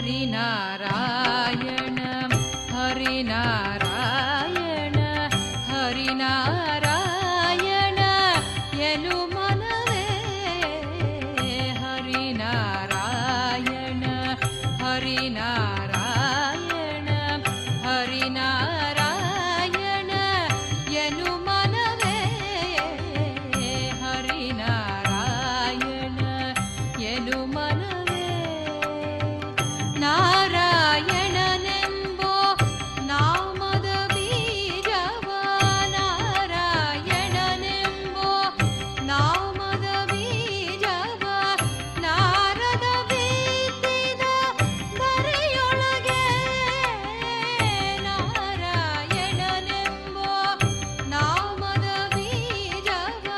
हरिनारायण हरिनारायण हरिनारायण यनु मनवे हरिनारायण हरिनारायण हरिनारायण यनु मनवे हरिनारायण यनु मनवे नारायणनेंबो नामद बीजव नारायणनेंबो नामद बीजव नाರದ ಬಿತ್ತಿದ ಧರೆಯೊಳಗೆ ನಾರಾಯಣನೆಂಬೋ ನಾಮದ ಬೀಜವ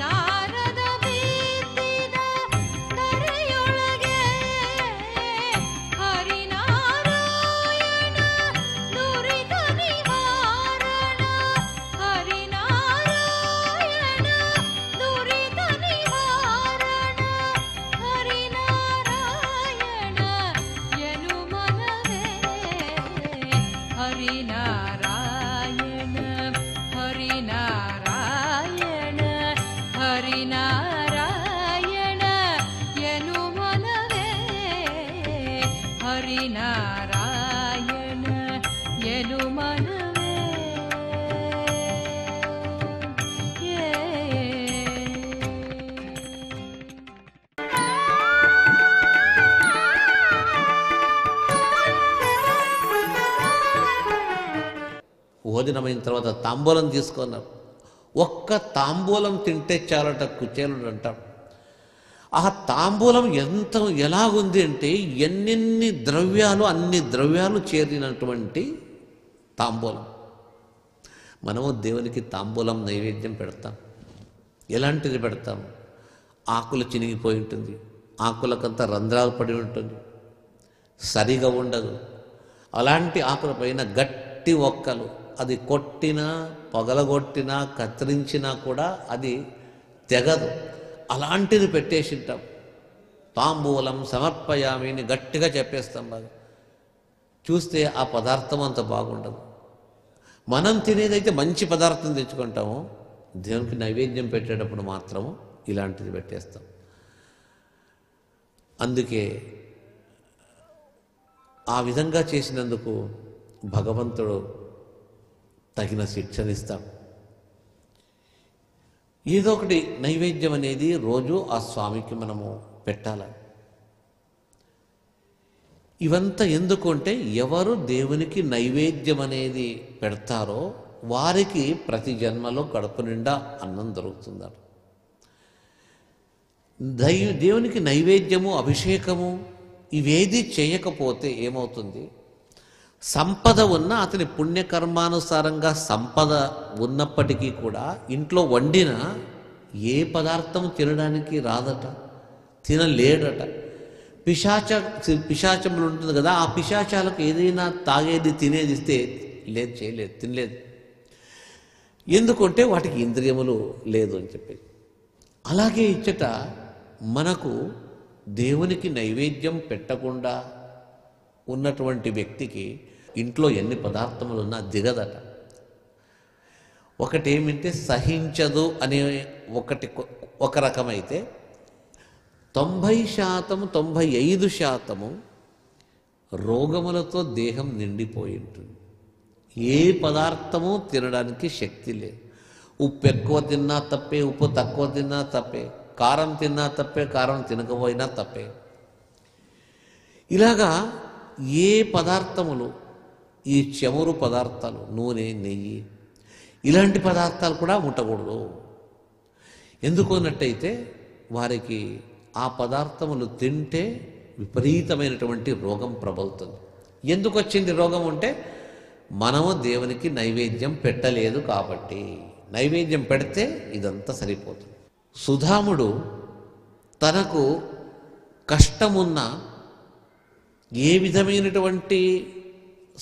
ನಾರದ ಬಿತ್ತಿದ ಧರೆಯೊಳಗೆ ಹರಿನಾರಾಯಣ ದುರಿತ ನಿವಾರಣ ಹರಿನಾರಾಯಣ ದುರಿತ ನಿವಾರಣ ಹರಿನಾರಾಯಣ ಯನು ಮನವೇ ಹರಿನಾರಾಯಣ ಹರಿನಾರಾಯಣ ಹರಿನಾರಾಯಣ ಯನು ಮನವೇ ಹರಿನಾರಾಯಣ ಯನು ಮನವೇ భోజనమైన తర్వాత తాంబూలం తీసుకున్నారు. ఒక్క తాంబూలం తింటే చాలట కుచేలుడు అంటాడు. ఆ తాంబూలం ఎలాగుంది అంటే ఎన్నెన్ని ద్రవ్యాలు అన్ని ద్రవ్యాలు చేరినటువంటి తాంబూలం. మనము దేవునికి తాంబూలం నైవేద్యం పెడతాం. ఎలాంటిది పెడతాం? ఆకులు చినిగిపోయి ఉంటుంది, ఆకులకంతా రంధ్రాలు పడి ఉంటుంది, సరిగా ఉండదు. అలాంటి ఆకుల పైన గట్టి ఒక్కలు, అది కొట్టినా పగలగొట్టినా కత్తిరించినా కూడా అది తెగదు. అలాంటిది పెట్టేసింటాం. తాంబూలం సమర్పయామిని గట్టిగా చెప్పేస్తాం. బాగా చూస్తే ఆ పదార్థం అంత బాగుండదు. మనం తినేదైతే మంచి పదార్థం తెచ్చుకుంటాము, దేవునికి నైవేద్యం పెట్టేటప్పుడు మాత్రము ఇలాంటిది పెట్టేస్తాం. అందుకే ఆ విధంగా చేసినందుకు భగవంతుడు తగిన శిక్షనిస్తాడు. ఏదో ఒకటి నైవేద్యం అనేది రోజు ఆ స్వామికి మనము పెట్టాలి. ఇవంతా ఎందుకు అంటే ఎవరు దేవునికి నైవేద్యం అనేది పెడతారో వారికి ప్రతి జన్మలో కడుపు నిండా అన్నం దొరుకుతుందట. దేవునికి నైవేద్యము అభిషేకము ఇవేది చేయకపోతే ఏమవుతుంది? సంపద ఉన్న అతని పుణ్యకర్మానుసారంగా సంపద ఉన్నప్పటికీ కూడా ఇంట్లో వండిన ఏ పదార్థం తినడానికి రాదట, తినలేడట. పిశాచములు ఉంటుంది కదా, ఆ పిశాచాలకు ఏదైనా తాగేది తినేది ఇస్తే లేదు, చేయలేదు, తినలేదు. ఎందుకంటే వాటికి ఇంద్రియములు లేదు అని చెప్పి. అలాగే ఇచ్చట మనకు దేవునికి నైవేద్యం పెట్టకుండా ఉన్నటువంటి వ్యక్తికి ఇంట్లో ఎన్ని పదార్థములు ఉన్నా దిగదట. ఒకటేమింటే సహించదు అనే ఒక రకమైతే 90% 95% రోగములతో దేహం నిండిపోయి ఉంటుంది. ఏ పదార్థము తినడానికి శక్తి లేదు. ఉప్పు ఎక్కువ తిన్నా తప్పే, ఉప్పు తక్కువ తిన్నా తప్పే, కారం తిన్నా తప్పే, కారం తినకపోయినా తప్పే. ఇలాగా ఏ పదార్థములు, ఈ చమురు పదార్థాలు, నూనె, నెయ్యి ఇలాంటి పదార్థాలు కూడా ముట్టకూడదు. ఎందుకు అన్నట్టయితే వారికి ఆ పదార్థములు తింటే విపరీతమైనటువంటి రోగం ప్రబలుతుంది. ఎందుకు వచ్చింది రోగం అంటే మనము దేవునికి నైవేద్యం పెట్టలేదు కాబట్టి. నైవేద్యం పెడితే ఇదంతా సరిపోతుంది. సుధాముడు తనకు కష్టమున్న ఏ విధమైనటువంటి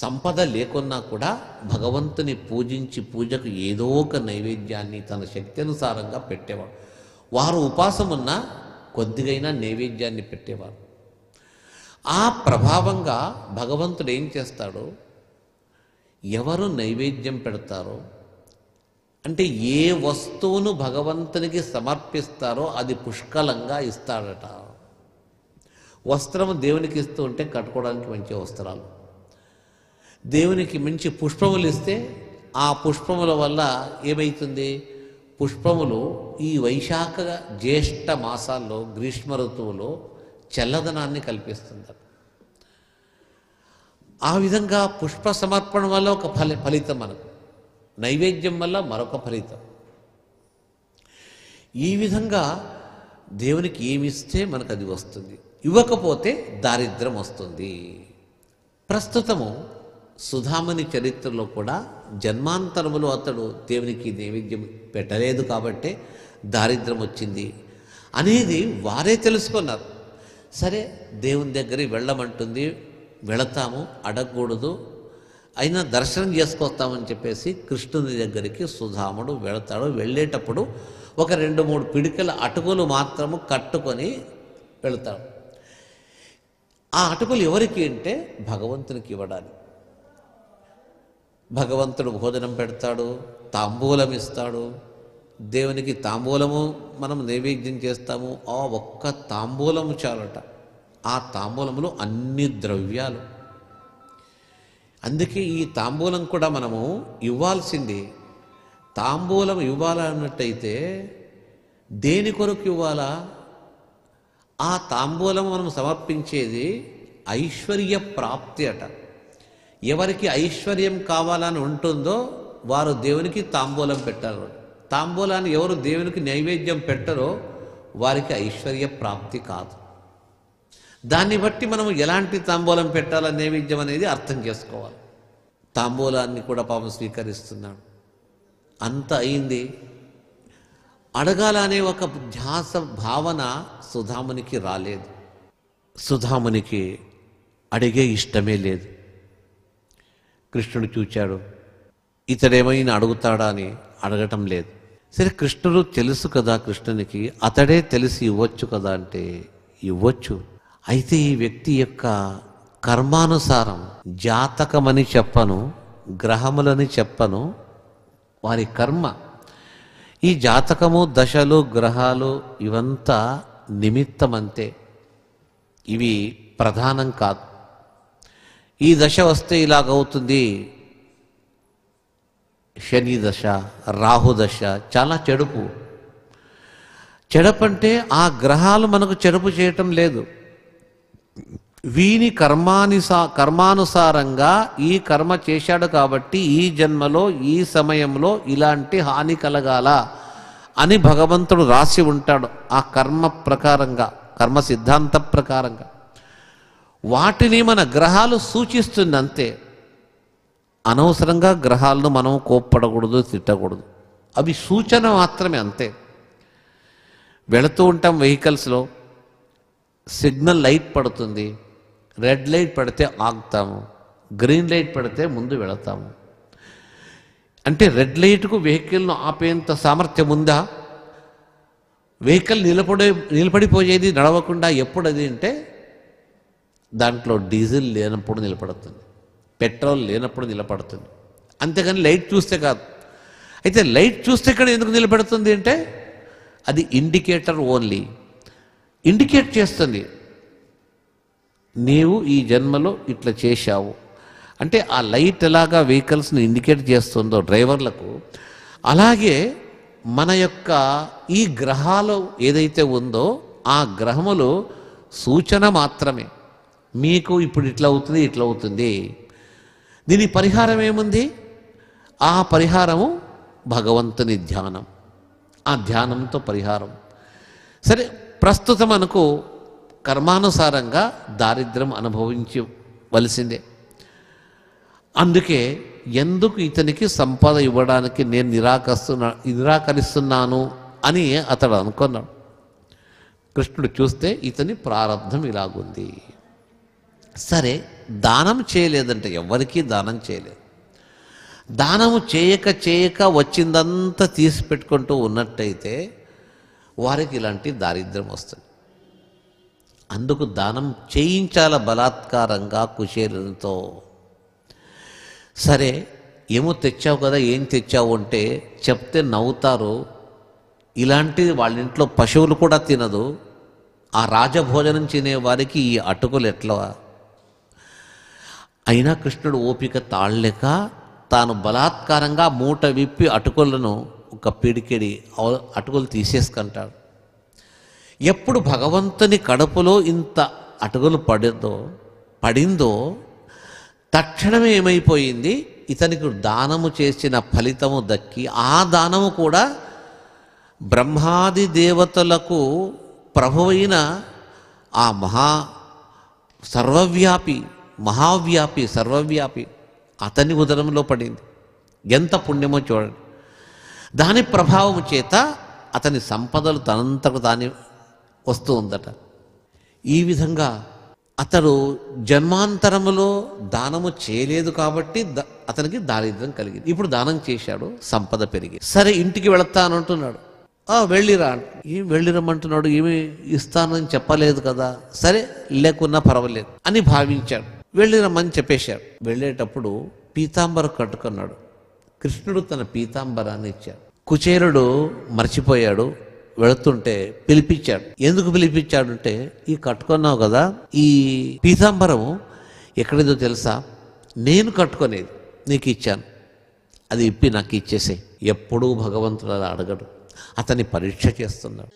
సంపద లేకున్నా కూడా భగవంతుని పూజించి పూజకు ఏదో ఒక నైవేద్యాన్ని తన శక్తి అనుసారంగా పెట్టేవాడు. వారు ఉపాసం ఉన్న కొద్దిగైనా నైవేద్యాన్ని పెట్టేవారు. ఆ ప్రభావంగా భగవంతుడు ఏం చేస్తాడు, ఎవరు నైవేద్యం పెడతారో, అంటే ఏ వస్తువును భగవంతునికి సమర్పిస్తారో అది పుష్కలంగా ఇస్తాడట. వస్త్రము దేవునికి ఇస్తూ ఉంటే కట్టుకోవడానికి మంచి వస్త్రాలు, దేవునికి మంచి పుష్పములు ఇస్తే ఆ పుష్పముల వల్ల ఏమవుతుంది, పుష్పములు ఈ వైశాఖ జ్యేష్ఠ మాసాల్లో గ్రీష్మ ఋతువులో చల్లదనాన్ని కల్పిస్తుంది. ఆ విధంగా పుష్ప సమర్పణ వల్ల ఒక ఫలితం, మనకు నైవేద్యం వల్ల మరొక ఫలితం. ఈ విధంగా దేవునికి ఏమిస్తే మనకు అది వస్తుంది, ఇవ్వకపోతే దారిద్ర్యం వస్తుంది. ప్రస్తుతము సుధామణి చరిత్రలో కూడా జన్మాంతరములో అతడు దేవునికి నైవేద్యం పెట్టలేదు కాబట్టే దారిద్ర్యం వచ్చింది అనేది వారే తెలుసుకున్నారు. సరే, దేవుని దగ్గరికి వెళ్ళమంటుంది, వెళతాము, అడగకూడదు, అయినా దర్శనం చేసుకొస్తామని చెప్పేసి కృష్ణుని దగ్గరికి సుధాముడు వెళతాడు. వెళ్ళేటప్పుడు ఒక 2-3 పిడికల అటుకులు మాత్రము కట్టుకొని వెళతాడు. ఆ అటుకులు ఎవరికి అంటే భగవంతునికి ఇవ్వడానికి. భగవంతుడు భోజనం పెడతాడు, తాంబూలం ఇస్తాడు. దేవునికి తాంబూలము మనం నైవేద్యం చేస్తాము. ఆ ఒక్క తాంబూలము చాలట. ఆ తాంబూలములో అన్ని ద్రవ్యాలు. అందుకే ఈ తాంబూలం కూడా మనము ఇవ్వాల్సింది. తాంబూలం ఇవ్వాలన్నట్టయితే దేని కొరకు ఇవ్వాలా? ఆ తాంబూలం మనం సమర్పించేది ఐశ్వర్య ప్రాప్తి అట. ఎవరికి ఐశ్వర్యం కావాలని ఉంటుందో వారు దేవునికి తాంబూలం పెట్టారు. తాంబూలాన్ని ఎవరు దేవునికి నైవేద్యం పెట్టరో వారికి ఐశ్వర్య ప్రాప్తి కాదు. దాన్ని బట్టి మనం ఎలాంటి తాంబూలం పెట్టాలని నైవేద్యం అనేది అర్థం చేసుకోవాలి. తాంబూలాన్ని కూడా పాపం స్వీకరిస్తున్నాడు. అంత అయింది. అడగాలనే ఒక ధ్యాస భావన సుధామునికి రాలేదు. సుధామునికి అడిగే ఇష్టమే లేదు. కృష్ణుడు చూచాడు, ఇతడేమైనా అడుగుతాడా అని అడగటం లేదు. సరే, కృష్ణుడు తెలుసు కదా కృష్ణునికి, అతడే తెలిసి ఇవ్వచ్చు కదా అంటే ఇవ్వచ్చు. అయితే ఈ వ్యక్తి యొక్క కర్మానుసారం, జాతకమని చెప్పను, గ్రహములని చెప్పను, వారి కర్మ, ఈ జాతకము, దశలు, గ్రహాలు ఇవంతా నిమిత్తమంతే, ఇవి ప్రధానం కాదు. ఈ దశ వస్తే ఇలాగవుతుంది, శని దశ, రాహు దశ చాలా చెడుపు. చెడపంటే ఆ గ్రహాలు మనకు చెడుపు చేయటం లేదు. వీని కర్మానుసారంగా ఈ కర్మ చేశాడు కాబట్టి ఈ జన్మలో ఈ సమయంలో ఇలాంటి హాని కలగాల అని భగవంతుడు రాసి ఉంటాడు. ఆ కర్మ ప్రకారంగా, కర్మ సిద్ధాంత ప్రకారంగా వాటిని మన గ్రహాలు సూచిస్తుంది అంతే. అనవసరంగా గ్రహాలను మనం కోప్పడకూడదు, తిట్టకూడదు. అవి సూచన మాత్రమే, అంతే. వెళుతూ ఉంటాం వెహికల్స్లో, సిగ్నల్ లైట్ పడుతుంది, రెడ్ లైట్ పడితే ఆగుతాము, గ్రీన్ లైట్ పడితే ముందు వెళతాము. అంటే రెడ్ లైట్కు వెహికల్ను ఆపేంత సామర్థ్యం ఉందా? వెహికల్ నిలబడిపోయేది నడవకుండా ఎప్పుడది అంటే దాంట్లో డీజిల్ లేనప్పుడు నిలబడుతుంది, పెట్రోల్ లేనప్పుడు నిలబడుతుంది. అంతేగాని లైట్ చూస్తే కాదు. అయితే లైట్ చూస్తే ఇక్కడ ఎందుకు నిలబడుతుంది అంటే అది ఇండికేటర్ ఓన్లీ, ఇండికేట్ చేస్తుంది నీవు ఈ జన్మలో ఇట్లా చేశావు అంటే. ఆ లైట్ ఎలాగా వెహికల్స్ని ఇండికేట్ చేస్తుందో డ్రైవర్లకు, అలాగే మన యొక్క ఈ గ్రహాలు ఏదైతే ఉందో ఆ గ్రహములు సూచన మాత్రమే. మీకు ఇప్పుడు ఇట్లా అవుతుంది, ఇట్లా అవుతుంది. దీని పరిహారం ఏముంది? ఆ పరిహారము భగవంతుని ధ్యానం. ఆ ధ్యానంతో పరిహారం. సరే, ప్రస్తుతం మనకు కర్మానుసారంగా దారిద్ర్యం అనుభవించవలసిందే. అందుకే ఎందుకు ఇతనికి సంపద ఇవ్వడానికి నేను నిరాకరిస్తున్నాను అని అతడు అనుకున్నాడు. కృష్ణుడు చూస్తే ఇతని ప్రారంధం ఇలాగుంది. సరే, దానం చేయలేదంటే ఎవరికీ దానం చేయలేదు. దానము చేయక వచ్చిందంతా తీసి పెట్టుకుంటూ ఉన్నట్టయితే వారికి ఇలాంటి దారిద్ర్యం వస్తుంది. అందుకు దానం చేయించాల బలాత్కారంగా కుచేలునితో. సరే ఏమో తెచ్చావు కదా, ఏం తెచ్చావు అంటే చెప్తే నవ్వుతారు. ఇలాంటిది వాళ్ళ ఇంట్లో పశువులు కూడా తినదు, ఆ రాజభోజనం తినే వారికి ఈ అటుకులు ఎట్లా? అయినా కృష్ణుడు ఓపిక తాళలేక తాను బలాత్కారంగా మూట విప్పి అటుకులను ఒక పిడికిడి అటుకులు తీసేసుకుంటాడు. ఎప్పుడు భగవంతుని కడుపులో ఇంత అటుకులు పడిందో తక్షణమే ఏమైపోయింది, ఇతనికి దానము చేసిన ఫలితము దక్కి ఆ దానము కూడా బ్రహ్మాది దేవతలకు ప్రభువైన ఆ సర్వవ్యాపి అతని ఉదరంలో పడింది. ఎంత పుణ్యమో చూడండి. దాని ప్రభావం చేత అతని సంపదలు తనంతకు తానే వస్తూ ఉందట. ఈ విధంగా అతడు జన్మాంతరములో దానము చేయలేదు కాబట్టి అతనికి దారిద్ర్యం కలిగింది. ఇప్పుడు దానం చేశాడు, సంపద పెరిగింది. సరే ఇంటికి వెళతానంటున్నాడు. వెళ్ళిరా. ఏం వెళ్ళిరమ్మంటున్నాడు, ఏమి ఇస్తానని చెప్పలేదు కదా, సరే లేకున్నా పర్వాలేదు అని భావించాడు. వెళ్ళిరమ్మని చెప్పేశాడు. వెళ్ళేటప్పుడు పీతాంబరం కట్టుకున్నాడు. కృష్ణుడు తన పీతాంబరాన్ని ఇచ్చాడు. కుచేలుడు మర్చిపోయాడు. వెళుతుంటే పిలిపించాడు. ఎందుకు పిలిపించాడంటే, ఈ కట్టుకున్నావు కదా, ఈ పీతాంబరం ఎక్కడిదో తెలుసా, నేను కట్టుకునేది నీకు ఇచ్చాను, అది ఇప్పి నాకు ఇచ్చేసే. ఎప్పుడూ భగవంతుడు అలా అడగడు, అతన్ని పరీక్ష చేస్తున్నాడు.